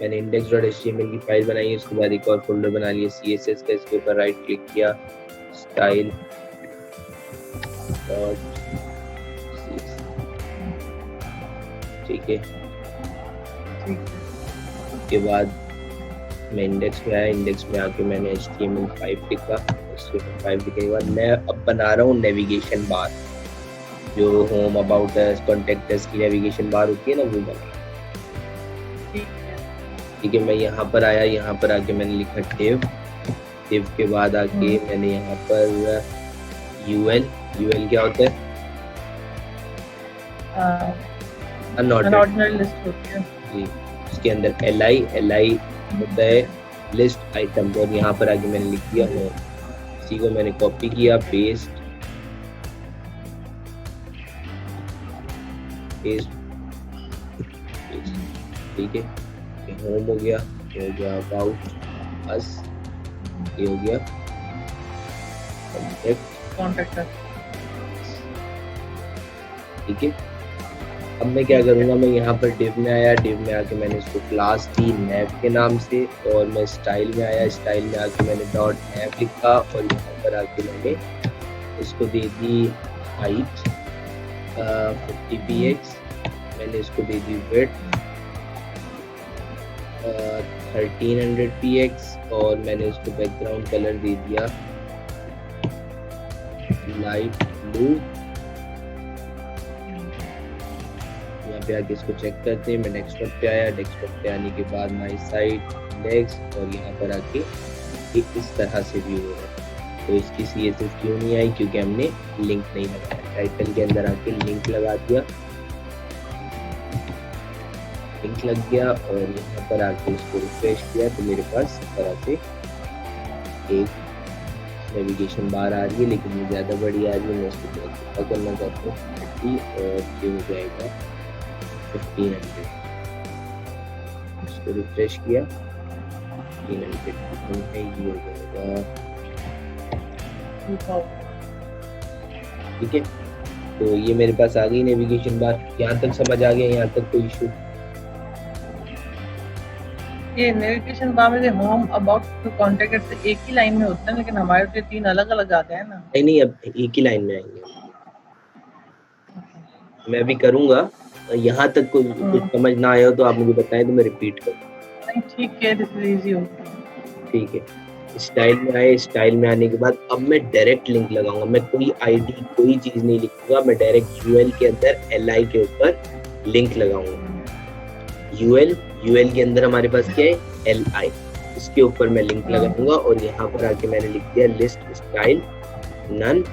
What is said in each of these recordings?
मैंने index.html की file बनाई है, उसके बाद एक और फोल्डर बना लिया CSS का, इसके ऊपर राइट क्लिक किया, स्टाइल डॉट, ठीक है। उसके बाद मैं इंडेक्स में आया, इंडेक्स में आके मैंने HTML5 लिखा, HTML5 लिखने के बाद मैं अब बना रहा हूँ नेविगेशन बार, जो home, about us, contact us की नेविगेशन बार होती है ना, वो बना। ठीक है, मैं यहाँ पर आया, यहाँ पर आके मैंने लिखा div, div के बाद आके मैंने यहाँ पर UL क्या होता है? अनऑर्डिनरी लिस्ट होती है जी। उसके अंदर li होता है लिस्ट आइटम, और यहाँ पर आके मैंने लिख दिया होम। इसी को मैंने कॉपी किया, पेस्ट, ठीक है। होम हो गया, ये हो गया अबाउट अस, ये हो गया कॉन्टेक्ट अस, ठीक है। अब मैं क्या करूँगा, मैं यहाँ पर div में आया, div में आके मैंने इसको क्लास दी nav के नाम से, और मैं स्टाइल में आया, स्टाइल में आके मैंने डॉट nav लिखा, और यहाँ पर आके मैंने इसको दे दी हाइट 50 px, मैंने इसको दे दी विड्थ 1300 px, और मैंने इसको बैकग्राउंड कलर दे दिया लाइट ब्लू। यहाँ पे आके इसको चेक करते हैं। मैं डेस्कटॉप पे आया, डेस्कटॉप पे आने के बाद माई साइट इंडेक्स, और यहाँ पर आके इस तरह से व्यू हो रहा है। तो इसकी CSS क्यों नहीं आई? क्योंकि हमने लिंक नहीं लगाया। टाइटल के अंदर आके लिंक लगा दिया, लिंक लग गया, और यहाँ पर आके इसको रिफ्रेश किया तो मेरे पास इस तरह से एक नेविगेशन बार आ रही है, लेकिन ये ज़्यादा बड़ी आ रही है। मैं इसको छोटा करना चाहता हूँ 30, और ये हो जाएगा 1500। इसको रिफ्रेश किया, 1500 ये हो जाएगा, ठीक है। तो ये मेरे पास आ गई नेविगेशन बार। यहाँ तक समझ आ गया? यहाँ तक कोई इशू? ये नेविगेशन बार में होम, अबाउट, टू, कॉन्टेक्ट से एक ही लाइन में होता है, लेकिन हमारे तो 3 अलग-अलग आ गए हैं ना। नहीं, अब एक ही लाइन में आएंगे। मैं भी करूँगा। यहाँ तक कुछ समझ ना आया हो तो आप मुझे बताएं तो मैं रिपीट करूँ। नहीं, ठीक है, दिस इज इजी होगा। ठीक है, स्टाइल में आए, स्टाइल में आने के बाद अब मैं डायरेक्ट लिंक लगाऊंगा। मैं कोई आईडी, कोई चीज़ नहीं लिखूंगा, मैं डायरेक्ट UL के अंदर LI के ऊपर लिंक लगाऊंगा। UL के अंदर हमारे पास क्या है? LI, इसके ऊपर मैं लिंक लगाऊंगा, और यहाँ पर आके मैंने लिख दिया list style none.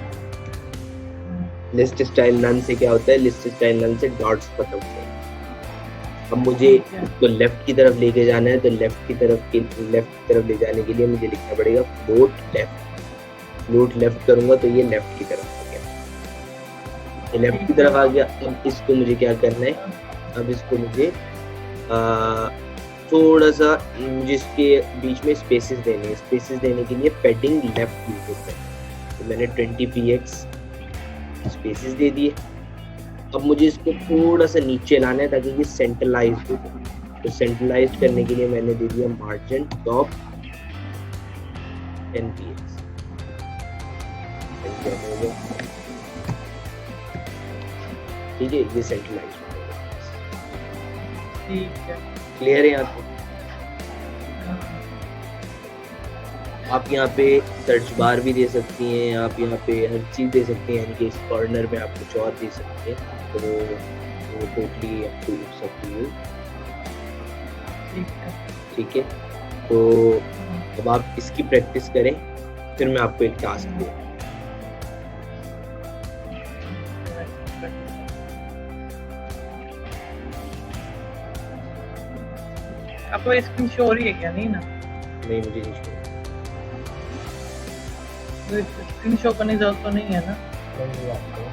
List style none से क्या होता है? लिस्ट स्टाइल नन से डॉट्स खत्म होते हैं। अब मुझे इसको लेफ्ट की तरफ लेके जाना है, तो लेफ्ट की तरफ ले जाने के लिए मुझे लिखना पड़ेगा फ्लोट लेफ्ट। फ्लोट लेफ्ट करूंगा तो ये लेफ्ट की तरफ आ गया, ये लेफ्ट की तरफ आ गया। अब इसको मुझे क्या करना है? अब इसको मुझे थोड़ा सा मुझे इसके बीच में स्पेसेस देने हैं। स्पेसेस देने के लिए पैडिंग लेफ्ट यूज होता है, तो मैंने 20 px स्पेसेस दे दिए। अब मुझे इसको थोड़ा सा नीचे लाना है ताकि ये सेंट्रलाइज हो जाए। तो सेंट्रलाइज करने के लिए मैंने दे दिया मार्जिन टॉप 10 px। ठीक है, ये सेंट्रलाइज हो गया। ठीक है, क्लियर है? यहाँ पे आप यहाँ पे सर्च बार भी दे सकती हैं, आप यहाँ पे हर चीज़ दे सकती हैं, यानी कि इस कॉर्नर में आप कुछ और दे सकती हैं, तो वो टोटली आपको सकती है। ठीक है, तो अब आप इसकी प्रैक्टिस करें, फिर मैं आपको एक टास्क दूँ। आपको स्क्रीन शो हो रही है क्या? नहीं ना? नहीं, मुझे नहीं शो। स्क्रीन शो करने की जरूरत तो नहीं है ना? नहीं, आपको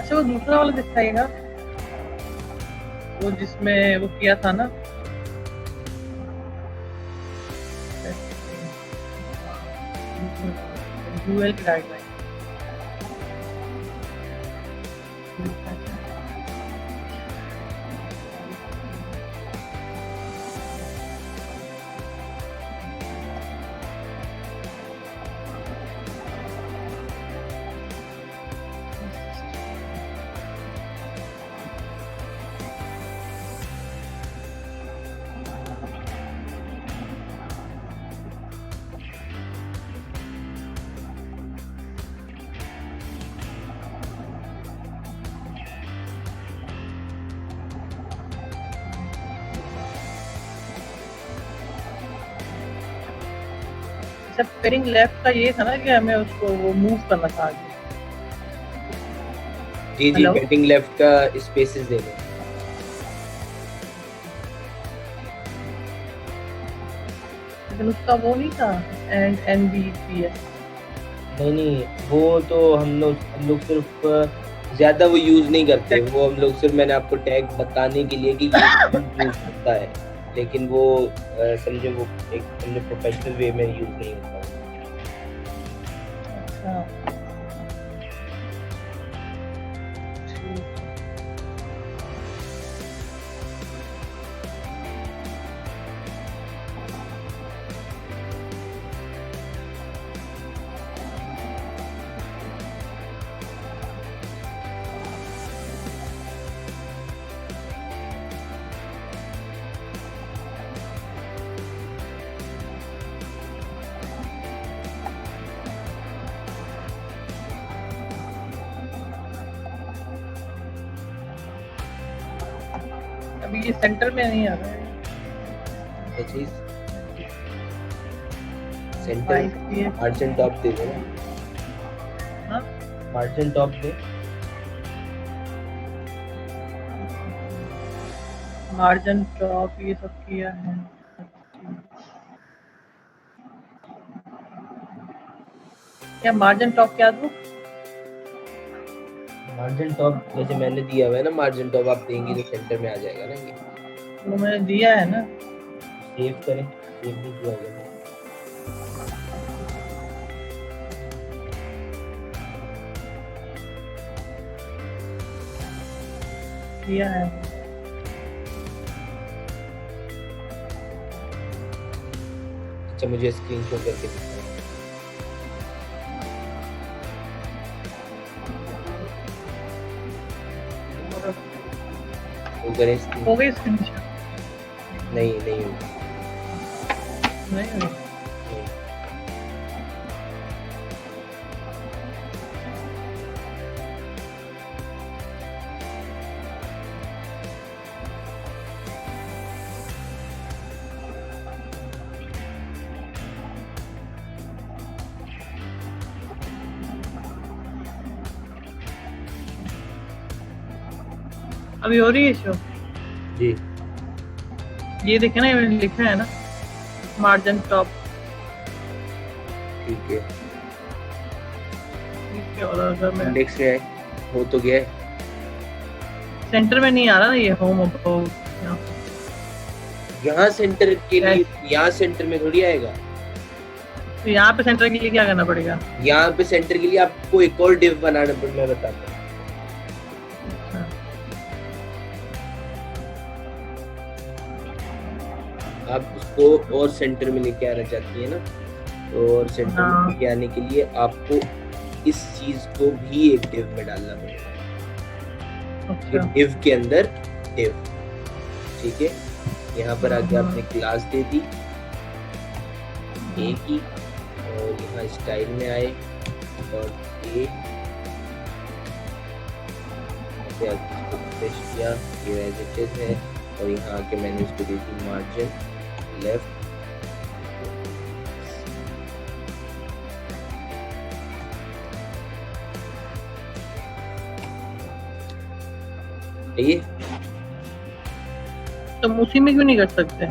अच्छा वो दूसरा वाला दिखाएगा, वो जिसमें वो किया था ना, यूएल की गाइडलाइन। अच्छा पेयरिंग लेफ्ट का ये था ना कि हमें उसको वो मूव करना था आगे। जी हेलो पेटिंग लेफ्ट का स्पेसेस देने। लेकिन उसका वो नहीं था NBPS। नहीं वो तो हम लोग सिर्फ ज्यादा वो यूज नहीं करते, वो हम लोग सिर्फ मैंने आपको टैग बताने के लिए कि ये यूज होता है, लेकिन वो समझे वो एक समझे प्रोफेशनल वे में यूज नहीं होता। अच्छा अभी ये सेंटर में नहीं आ रहा है। ये चीज सेंटर मार्जिन टॉप दे दो ना, हाँ मार्जिन टॉप दे, मार्जिन टॉप ये सब किया है। क्या मार्जिन टॉप क्या दूं? मार्जिन टॉप जैसे मैंने दिया हुआ है ना, मार्जिन टॉप आप देंगे तो सेंटर में आ जाएगा ना। ये वो मैंने दिया है ना, सेव करें, सेव भी किया गया। दिया है। अच्छा मुझे स्क्रीनशॉट करके दिखाओ। वो करें स्क्रीन, हो गई स्क्रीनशॉट? नहीं नहीं होगी, नहीं हुई। नहीं। अभी हो रही है शो? जी ये देखे ना, ये लिखा है ना मार्जिन टॉप। ठीक है, ठीक है, और अगर मैं इंडेक्स में हो तो गया है। सेंटर में नहीं आ रहा ना ये होम अबाउट, यहाँ सेंटर के लिए, यहाँ सेंटर में थोड़ी आएगा। तो यहाँ पे सेंटर के लिए क्या करना पड़ेगा? यहाँ पे सेंटर के लिए आपको एक और डिव बनाना पड़ेगा, मैं बताता हूँ। आप उसको और सेंटर में लेके आना चाहती है ना, तो और सेंटर में लेके आने के लिए आपको इस चीज को भी एक डिव में डालना पड़ेगा। अच्छा। डिव के अंदर डिव, ठीक है। यहाँ पर आके आपने क्लास दे दी ए की, और यहाँ स्टाइल में आए और ए किया, ये एज इट इज है, और यहाँ आके मैंने इसको दे दी मार्जिन लेफ्ट। ये तो उसी में क्यों नहीं कर सकते?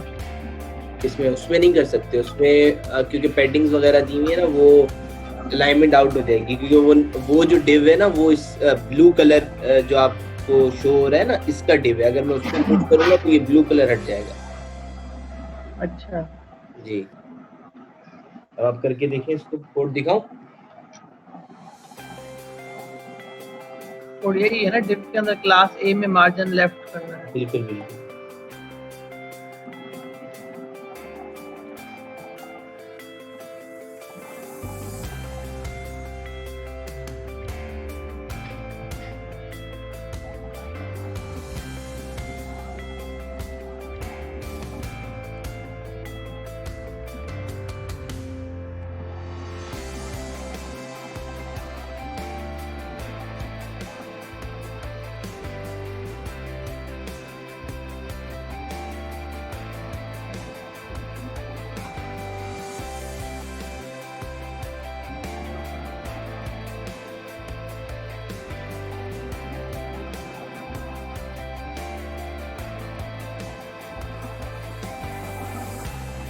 इसमें उसमें नहीं कर सकते, उसमें क्योंकि पैडिंग्स वगैरह दी हुई है ना, वो अलाइनमेंट आउट हो जाएगी, क्योंकि वो जो डिव है ना, वो इस ब्लू कलर जो आपको शो हो रहा है ना, इसका डिव है। अगर मैं उसको मूव करूंगा तो ये ब्लू कलर हट जाएगा। अच्छा, जी, अब आप करके देखें, इसको कोड दिखाऊं? और यही है ना डिव के अंदर क्लास ए में मार्जिन लेफ्ट करना है। बिल्कुल बिल्कुल।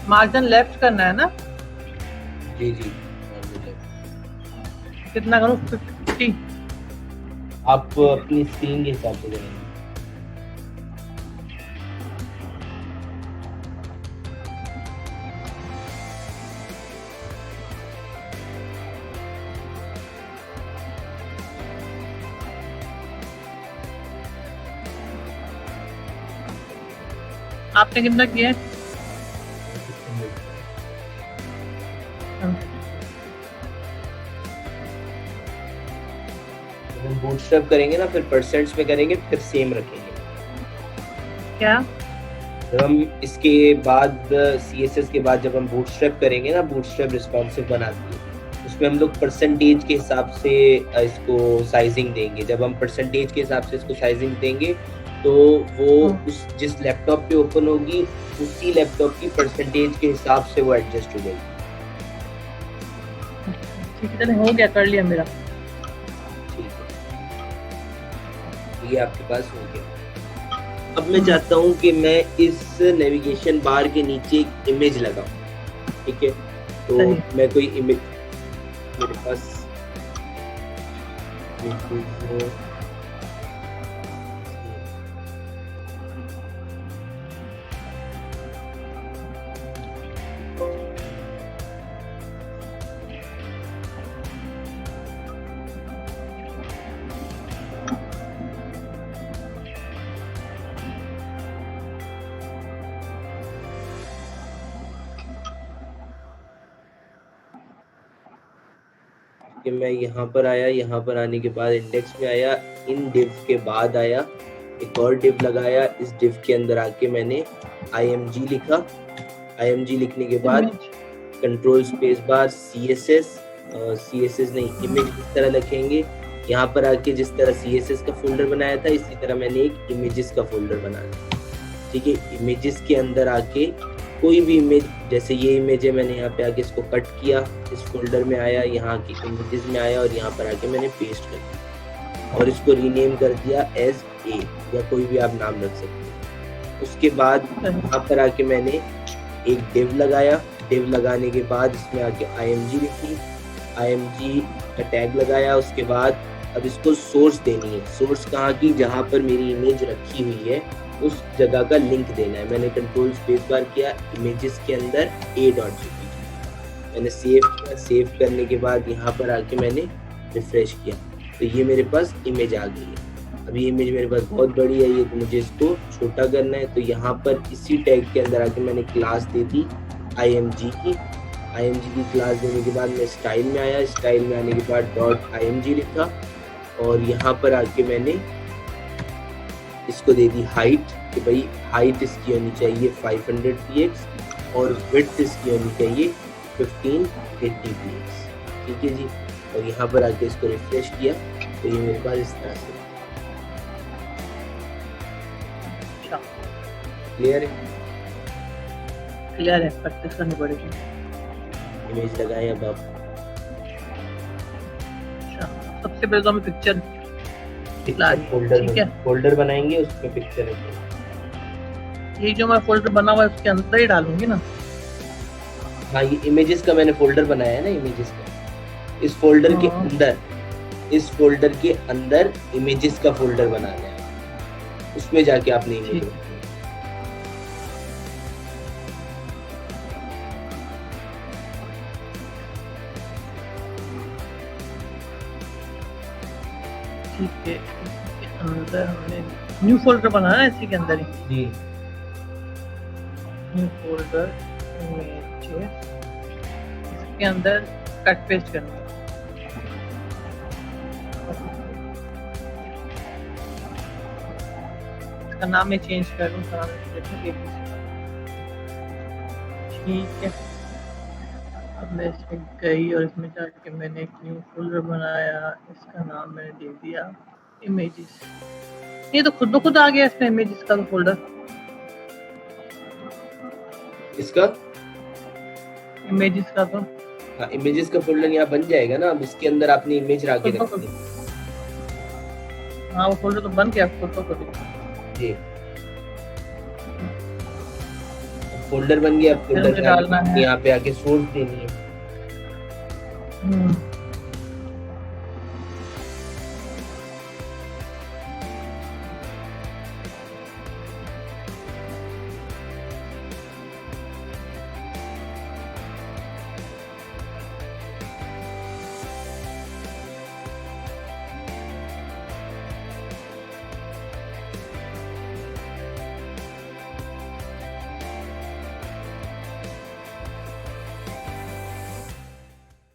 मार्जिन लेफ्ट करना है ना? जी जी, कितना करूँ? 50? आप अपनी स्क्रीन के हिसाब से करेंगे। आपने कितना किया है? हम बूटस्ट्रैप करेंगे ना, फिर परसेंट्स में करेंगे, फिर सेम रखेंगे। क्या? जब हम इसके बाद CSS के बाद जब हम बूटस्ट्रैप करेंगे ना, बूटस्ट्रैप रिस्पॉन्सिव बनाती है, उसमें हम लोग परसेंटेज के हिसाब से इसको साइजिंग देंगे। जब हम परसेंटेज के हिसाब से इसको साइजिंग देंगे तो वो उस जिस लैपटॉप पे ओपन होगी, उसी लैपटॉप की परसेंटेज के हिसाब से वो एडजस्ट हो जाएगी। ठीक है, हो गया, कर लिया मेरा। ठीक है, ये आपके पास हो गया। अब मैं चाहता हूँ कि मैं इस नेविगेशन बार के नीचे एक इमेज लगाऊं। ठीक है, तो मैं कोई इमेज मेरे पास कि मैं यहाँ पर आया, यहाँ पर आने के बाद इंडेक्स में आया, इन डिव के बाद आया, एक और डिव लगाया, इस डिव के अंदर आके मैंने img लिखा। img लिखने के बाद कंट्रोल स्पेस बार CSS नहीं, इमेज इस तरह लिखेंगे। यहाँ पर आके जिस तरह CSS का फोल्डर बनाया था, इसी तरह मैंने एक इमेजेस का फोल्डर बनाया। ठीक है, इमेजेस के अंदर आके कोई भी इमेज, जैसे ये इमेज है, मैंने यहाँ पे आके इसको कट किया, इस फोल्डर में आया, यहाँ की इमेजेस में आया और यहाँ पर आके मैंने पेस्ट कर दिया और इसको रीनेम कर दिया एज ए, या कोई भी आप नाम रख सकते हैं। उसके बाद यहाँ पर आके मैंने एक डिव लगाया। डिव लगाने के बाद इसमें आके img लिखी, img का टैग लगाया। उसके बाद अब इसको सोर्स देनी है। सोर्स कहाँ की? जहाँ पर मेरी इमेज रखी हुई है उस जगह का लिंक देना है। मैंने कंट्रोल स्पेस बार किया, इमेजेस के अंदर a.jpg मैंने सेव किया। सेव करने के बाद यहाँ पर आके मैंने रिफ्रेश किया तो ये मेरे पास इमेज आ गई है। अब ये इमेज मेरे पास बहुत बड़ी है, ये तो मुझे इसको छोटा करना है। तो यहाँ पर इसी टैग के अंदर आके मैंने क्लास दे दी img की। img की क्लास देने के बाद मैं स्टाइल में आया। स्टाइल में आने के बाद .img लिखा और यहाँ पर आके मैंने इसको दे दी हाइट, कि भाई हाइट इसकी होनी चाहिए 500 px और विड्थ इसकी होनी चाहिए 1580 px। ठीक है जी, और यहाँ पर आके इसको रिफ्रेश किया तो ये मेरे पास इस तरह से क्लियर है। क्लियर है, प्रैक्टिस करनी पड़ेगी। इमेज लगाए अब आप। सबसे पहले तो हमें पिक्चर फोल्डर बनाएंगे, उसमें पिक्चर है। ये जो मैं फोल्डर बना हुआ है उसके अंदर ही डालूंगी ना? हाँ, ये इमेजेस का मैंने फोल्डर बनाया है ना, इमेजेस का। इस फोल्डर के हाँ। अंदर, इस फोल्डर के अंदर इमेजेस का फोल्डर बनाना है, उसमें जाके आपने इमेज ठीक। रखनी है। ठीक है, इसके अंदर हमने न्यू फोल्डर बनाना है इसी के अंदर ही। जी न्यू फोल्डर इमेजेस, इसके अंदर कट पेस्ट करना है। इसका नाम मैं चेंज कर दूं, इसका नाम मैं रख दूं ABC। ठीक है, अब मैं इसमें गई और इसमें जाके मैंने एक न्यू फोल्डर बनाया, इसका नाम मैंने दे दिया इमेजेस। ये तो खुद ब खुद आ गया इसमें इमेजेस का फोल्डर, इसका, इमेजेस का तो हाँ इमेजेस का फोल्डर यहाँ बन जाएगा ना। अब इसके अंदर आपने इमेज रख के खुद ब रखनी खुद। है। हाँ, वो फोल्डर तो बन गया खुद ब खुद। जी फोल्डर बन गया, अब फिर फोल्डर मुझे डालना है। यहाँ पे आके सोर्स देनी है।